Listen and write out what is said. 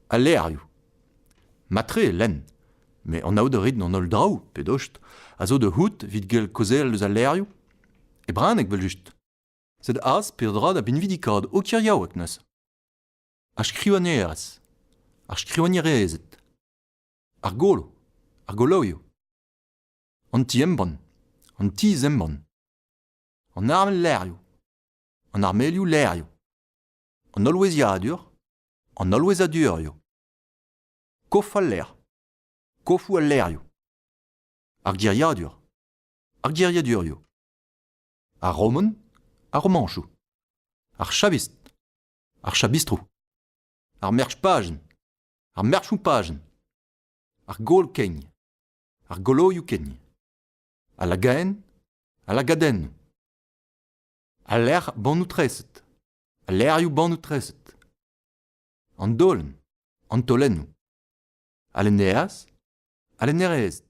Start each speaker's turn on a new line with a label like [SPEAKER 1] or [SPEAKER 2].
[SPEAKER 1] a lerioù. Matre len, me an aout rit n'an ol draoù, pe dost, a zo de hout vid gel kozel eus a lerioù. E branek vel just. Sed az per dra da binvidikad o kiriaou ak neus. Ar skrivanerez, ar skrivanierezet, ar golo, ar goloio. An ti emban, an ti zemban. An armel lerioù, an armelioù lerioù. An olweziadur, an olwezadurioù. Kof al ler, kofou al lerioù. Ar giriadur, ar giriadurioù. Ar romon, ar romanchou. Ar chavist, ar chabistrou. Ar merch-pajen, ar merchou-pajen. Ar gol kegn, ar goloioù kegn. A lagaen, a lagadenn. A ler bannoù treset, a lerioù bannoù treset. An dolen, an tolennoù. A lenneaz, a lennerezet.